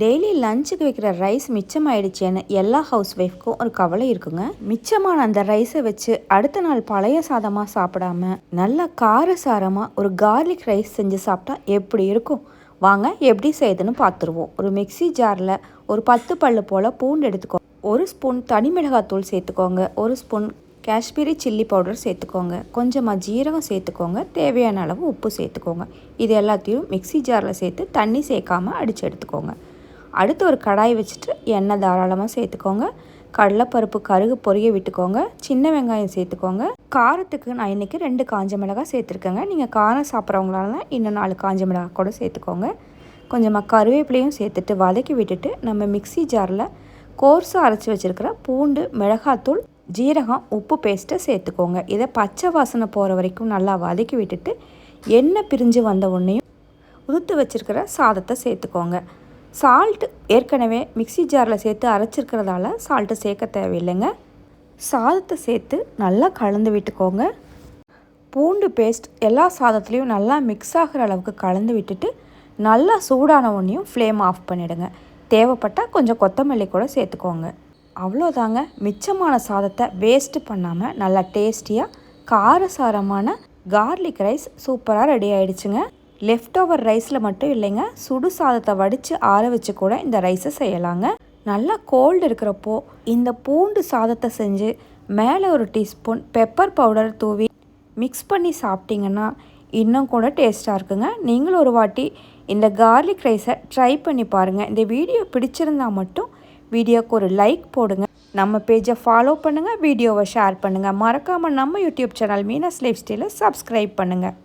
Daily லஞ்சுக்கு வைக்கிற rice மிச்சமாயிடுச்சேன்னு எல்லா ஹவுஸ் ஒய்ஃப்க்கும் ஒரு கவலை இருக்குங்க. மிச்சமான அந்த ரைஸை வச்சு அடுத்த நாள் பழைய சாதமாக சாப்பிடாம நல்லா காரசாரமாக ஒரு கார்லிக் ரைஸ் செஞ்சு சாப்பிட்டா எப்படி இருக்கும்? வாங்க எப்படி செய்யுதுன்னு பார்த்துருவோம். ஒரு மிக்சி ஜாரில் ஒரு 10 பல்லு போல் பூண்டு எடுத்துக்கோங்க. 1 ஸ்பூன் தனி மிளகாத்தூள் சேர்த்துக்கோங்க. 1 ஸ்பூன் காஷ்மீரி சில்லி பவுடர் சேர்த்துக்கோங்க. கொஞ்சமாக ஜீரகம் சேர்த்துக்கோங்க. தேவையான அளவு உப்பு சேர்த்துக்கோங்க. இது எல்லாத்தையும் மிக்சி ஜாரில் சேர்த்து தண்ணி சேர்க்காமல் அடித்து எடுத்துக்கோங்க. அடுத்து ஒரு கடாய் வச்சுட்டு எண்ணெய் தாராளமாக சேர்த்துக்கோங்க. கடலைப்பருப்பு கருகு பொரிய விட்டுக்கோங்க. சின்ன வெங்காயம் சேர்த்துக்கோங்க. காரத்துக்கு நான் இன்றைக்கி 2 காஞ்ச மிளகாய் சேர்த்துருக்கேங்க. நீங்கள் காரம் சாப்பிட்றவங்களால இன்னும் 4 காஞ்ச மிளகாய் கூட சேர்த்துக்கோங்க. கொஞ்சமாக கருவேப்பிலையும் சேர்த்துட்டு வதக்கி விட்டுட்டு நம்ம மிக்சி ஜாரில் கோர்ஸாக அரைச்சி வச்சுருக்கிற பூண்டு, மிளகாத்தூள், ஜீரகம், உப்பு பேஸ்ட்டை சேர்த்துக்கோங்க. இதை பச்சை வாசனை போகிற வரைக்கும் நல்லா வதக்கி விட்டுட்டு எண்ணெய் பிரிஞ்சு வந்த உடனேயும் உதுத்து வச்சுருக்கிற சாதத்தை சேர்த்துக்கோங்க. சால்ட்டு ஏற்கனவே மிக்சி ஜாரில் சேர்த்து அரைச்சிருக்கிறதால சால்ட்டு சேர்க்க தேவையில்லைங்க. சாதத்தை சேர்த்து நல்லா கலந்து விட்டுக்கோங்க. பூண்டு பேஸ்ட் எல்லா சாதத்துலேயும் நல்லா மிக்ஸ் ஆகிற அளவுக்கு கலந்து விட்டுட்டு நல்லா சூடான உடனேயும் ஃப்ளேம் ஆஃப் பண்ணிவிடுங்க. தேவைப்பட்டால் கொஞ்சம் கொத்தமல்லி கூட சேர்த்துக்கோங்க. அவ்வளோதாங்க. மிச்சமான சாதத்தை வேஸ்ட்டு பண்ணாமல் நல்லா டேஸ்டியாக காரசாரமான கார்லிக் ரைஸ் சூப்பராக ரெடி ஆகிடுச்சுங்க. லெஃப்ட் ஓவர் ரைஸில் மட்டும் இல்லைங்க, சுடு சாதத்தை வடித்து ஆற வச்சு கூட இந்த ரைஸை செய்யலாங்க. நல்லா கோல்டு இருக்கிறப்போ இந்த பூண்டு சாதத்தை செஞ்சு மேலே ஒரு டீஸ்பூன் பெப்பர் பவுடர் தூவி மிக்ஸ் பண்ணி சாப்பிட்டிங்கன்னா இன்னும் கூட டேஸ்ட்டாக இருக்குங்க. நீங்களும் ஒரு வாட்டி இந்த கார்லிக் ரைஸை ட்ரை பண்ணி பாருங்கள். இந்த வீடியோ பிடிச்சிருந்தால் மட்டும் வீடியோவுக்கு ஒரு லைக் போடுங்க. நம்ம பேஜை ஃபாலோ பண்ணுங்கள். வீடியோவை ஷேர் பண்ணுங்கள். மறக்காமல் நம்ம யூடியூப் சேனல் மீனாஸ் லைஃப் ஸ்டைலை சப்ஸ்கிரைப் பண்ணுங்கள்.